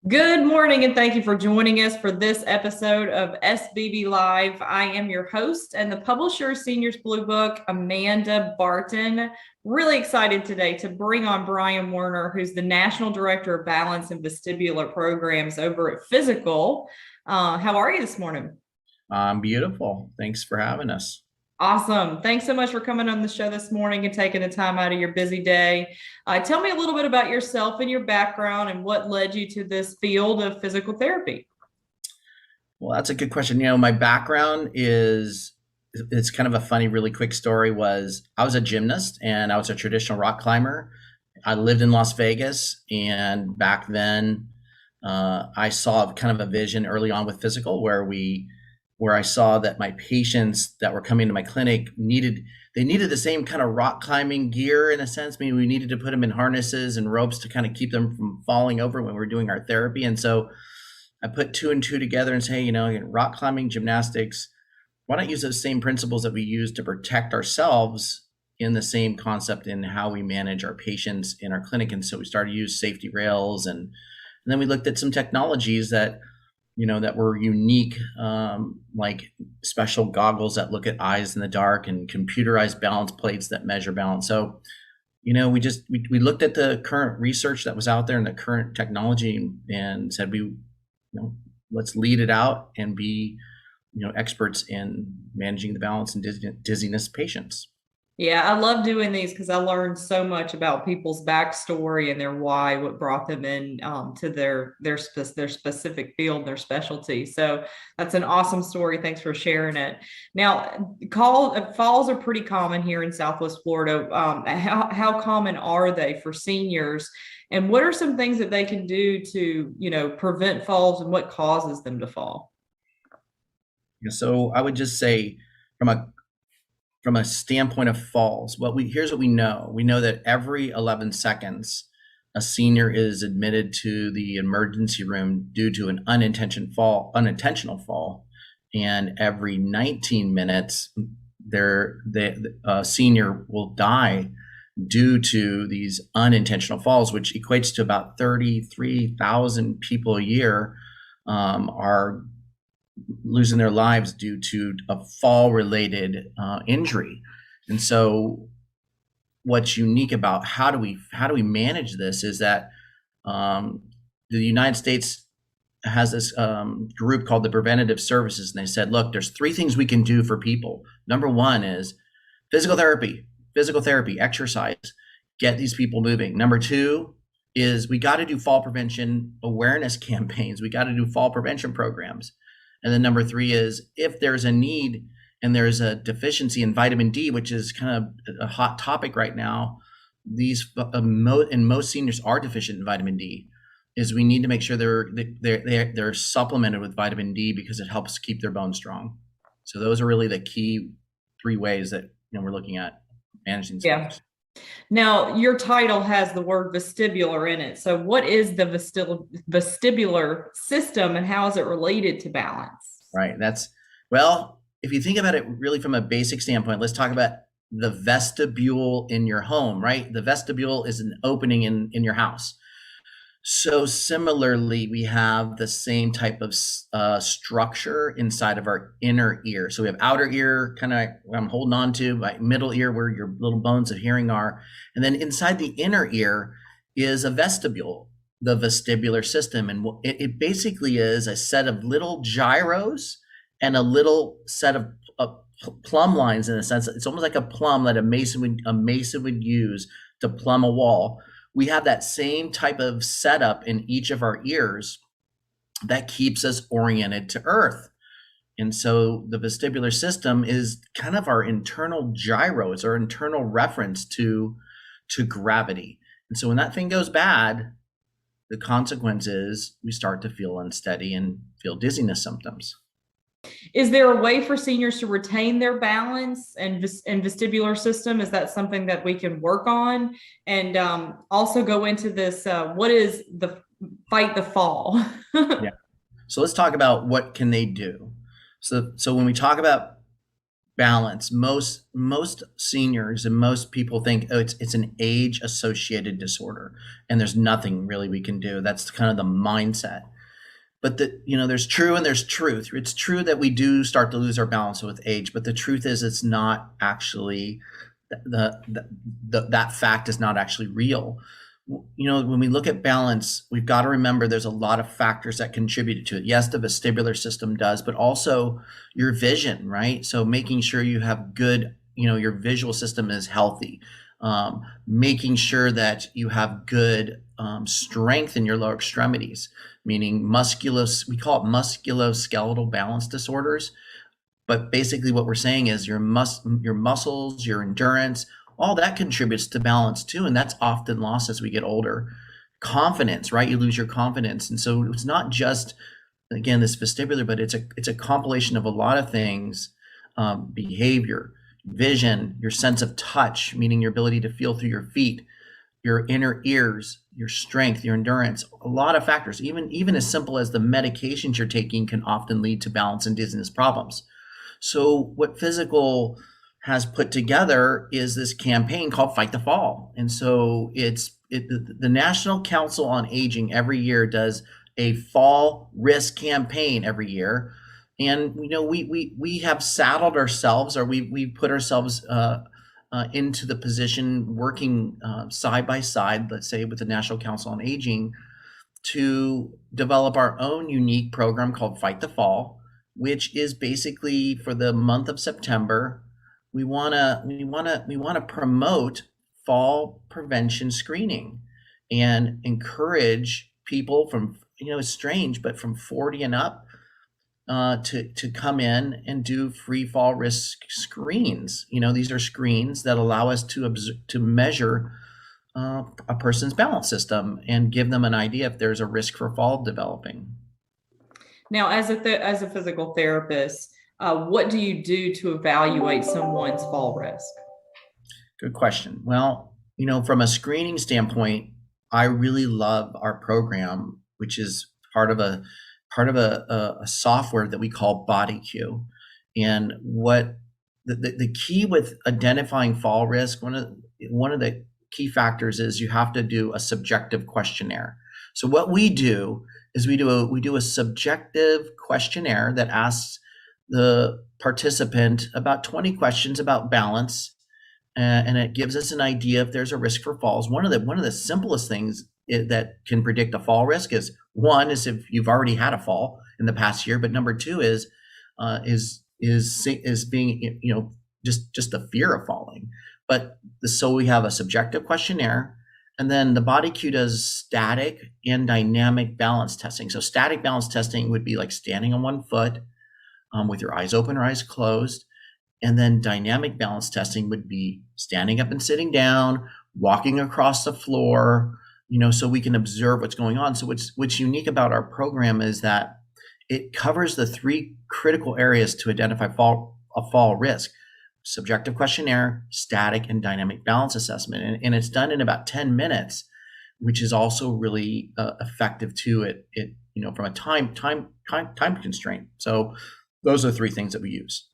Good morning, and thank you for joining us for this episode of SBB Live. I am your host and the publisher of Seniors Blue Book, Amanda Barton. Really excited today to bring on Brian Werner, who's the National Director of Balance and Vestibular Programs over at FYZICAL. How are you this morning? Beautiful. Thanks for having us. Awesome. Thanks so much for coming on the show this morning and taking the time out of your busy day. Tell me a little bit about yourself and your background and what led you to this field of physical therapy. Well, that's a good question. My background is it's kind of a funny, really quick story was I was a gymnast and I was a traditional rock climber. I lived in Las Vegas, and back then I saw kind of a vision early on with physical where I saw that my patients that were coming to my clinic needed the same kind of rock climbing gear in a sense. I mean, we needed to put them in harnesses and ropes to kind of keep them from falling over when we were doing our therapy. And so I put two and two together and say, rock climbing, gymnastics, why not use those same principles that we use to protect ourselves in the same concept in how we manage our patients in our clinic? And so we started to use safety rails, and then we looked at some technologies that that were unique, like special goggles that look at eyes in the dark and computerized balance plates that measure balance. So, we looked at the current research that was out there and the current technology and said, let's lead it out and be, experts in managing the balance and dizziness patients. Yeah, I love doing these because I learned so much about people's backstory and their why, what brought them in to their specific field, their specialty. So that's an awesome story. Thanks for sharing it. Now, falls are pretty common here in Southwest Florida. How common are they for seniors? And what are some things that they can do to, prevent falls, and what causes them to fall? Yeah, so I would just say from a standpoint of falls, here's what we know. We know that every 11 seconds, a senior is admitted to the emergency room due to an unintentional fall, and every 19 minutes, the senior will die due to these unintentional falls, which equates to about 33,000 people a year are losing their lives due to a fall related injury. And so what's unique about how do we manage this is that the United States has this group called the Preventative Services, and they said, look, there's three things we can do for people. Number one is physical therapy, exercise, get these people moving. Number two is we got to do fall prevention awareness campaigns. We got to do fall prevention programs. And then number three is if there's a need and there's a deficiency in vitamin D, which is kind of a hot topic right now, most seniors are deficient in vitamin D, is we need to make sure they're supplemented with vitamin D because it helps keep their bones strong. So those are really the key three ways that we're looking at managing Yeah. seniors. Now, your title has the word vestibular in it. So, what is the vestibular system and how is it related to balance? Right. Well, if you think about it really from a basic standpoint, let's talk about the vestibule in your home, right? The vestibule is an opening in your house. So similarly, we have the same type of structure inside of our inner ear. So we have outer ear, kind of I'm holding on to, my middle ear where your little bones of hearing are. And then inside the inner ear is a vestibule, the vestibular system. And it basically is a set of little gyros and a little set of plumb lines, in a sense. It's almost like a plumb that a mason would use to plumb a wall. We have that same type of setup in each of our ears that keeps us oriented to earth. And so the vestibular system is kind of our internal gyros, our internal reference to gravity. And so when that thing goes bad, the consequence is we start to feel unsteady and feel dizziness symptoms. Is there a way for seniors to retain their balance and vestibular system? Is that something that we can work on? And also go into this, what is the fight the fall? Yeah. So let's talk about what can they do. So when we talk about balance. Most seniors and most people think, oh, it's an age associated disorder, and there's nothing really we can do. That's kind of the mindset. But there's true and there's truth. It's true that we do start to lose our balance with age, but the truth is it's not actually that fact is not actually real. When we look at balance, we've got to remember there's a lot of factors that contribute to it. Yes, the vestibular system does, but also your vision, right? So making sure you have good, your visual system is healthy. Making sure that you have good strength in your lower extremities, meaning we call it musculoskeletal balance disorders. But basically what we're saying is your muscles, your endurance, all that contributes to balance too. And that's often lost as we get older. Confidence, right? You lose your confidence. And so it's not just, again, this vestibular, but it's a compilation of a lot of things, behavior, vision, your sense of touch, meaning your ability to feel through your feet, your inner ears, your strength, your endurance, a lot of factors. Even as simple as the medications you're taking can often lead to balance and dizziness problems. So what FYZICAL has put together is this campaign called Fight the Fall. And so the National Council on Aging every year does a fall risk campaign every year. And we have saddled ourselves, or we put ourselves into the position working side by side, let's say with the National Council on Aging, to develop our own unique program called Fight the Fall, which is basically for the month of September. We want to promote fall prevention screening and encourage people from, it's strange, but from 40 and up to come in and do free fall risk screens. These are screens that allow us to measure a person's balance system and give them an idea if there's a risk for fall developing. Now, as a physical therapist, what do you do to evaluate someone's fall risk? Good question. Well, from a screening standpoint, I really love our program, which is part of a software that we call BodyQ. And what the key with identifying fall risk, one of the key factors is you have to do a subjective questionnaire. So what we do is we do a subjective questionnaire that asks the participant about 20 questions about balance, and it gives us an idea if there's a risk for falls. One of the simplest things that can predict a fall risk is, one is if you've already had a fall in the past year, but number two is being just the fear of falling. But so we have a subjective questionnaire. And then the BodyQ does static and dynamic balance testing. So static balance testing would be like standing on one foot with your eyes open or eyes closed. And then dynamic balance testing would be standing up and sitting down, walking across the floor, so we can observe what's going on. So what's unique about our program is that it covers the three critical areas to identify a fall risk: subjective questionnaire, static and dynamic balance assessment. And it's done in about 10 minutes, which is also really effective too from a time constraint. So those are three things that we use.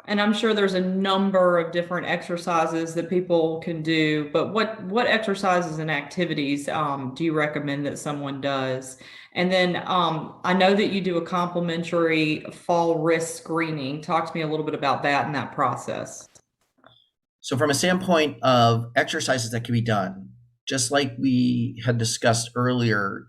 And I'm sure there's a number of different exercises that people can do, but what exercises and activities do you recommend that someone does? And then I know that you do a complimentary fall risk screening. Talk to me a little bit about that and that process. So from a standpoint of exercises that can be done, just like we had discussed earlier,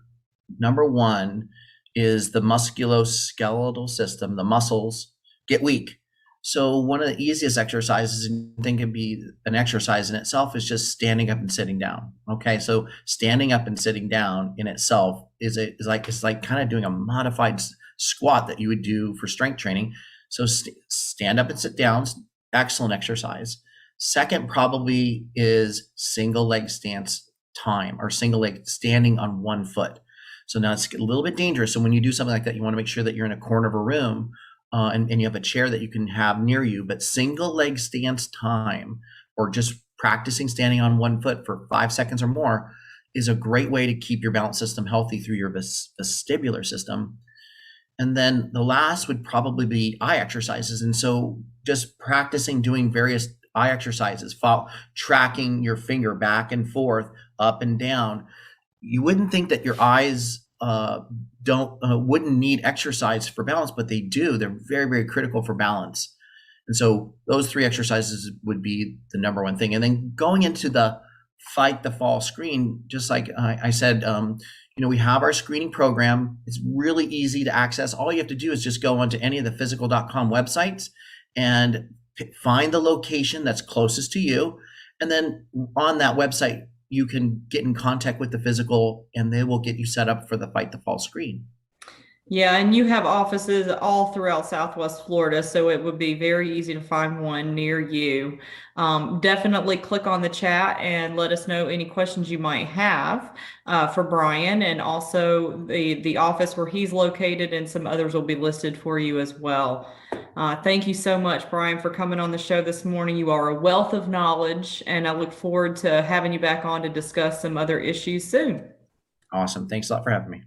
number one is the musculoskeletal system, the muscles get weak. So one of the easiest exercises, and I think it'd be an exercise in itself, is just standing up and sitting down. Okay, so standing up and sitting down in itself is like kind of doing a modified squat that you would do for strength training. So stand up and sit down, excellent exercise. Second probably is single leg stance time, or single leg standing on one foot. So now it's a little bit dangerous. So when you do something like that, you want to make sure that you're in a corner of a room and you have a chair that you can have near you. But single leg stance time, or just practicing standing on one foot for 5 seconds or more, is a great way to keep your balance system healthy through your vestibular system. And then the last would probably be eye exercises. And so just practicing doing various eye exercises, tracking your finger back and forth, up and down. You wouldn't think that your eyes don't wouldn't need exercise for balance, but they do. They're very, very critical for balance. And so those three exercises would be the number one thing. And then going into the fight the fall screen, just like I said, we have our screening program. It's really easy to access. All you have to do is just go onto any of the physical.com websites and find the location that's closest to you. And then on that website, you can get in contact with the physical and they will get you set up for the fight the fall screen. Yeah, and you have offices all throughout Southwest Florida, so it would be very easy to find one near you. Definitely click on the chat and let us know any questions you might have for Brian, and also the office where he's located, and some others will be listed for you as well. Thank you so much, Brian, for coming on the show this morning. You are a wealth of knowledge, and I look forward to having you back on to discuss some other issues soon. Awesome. Thanks a lot for having me.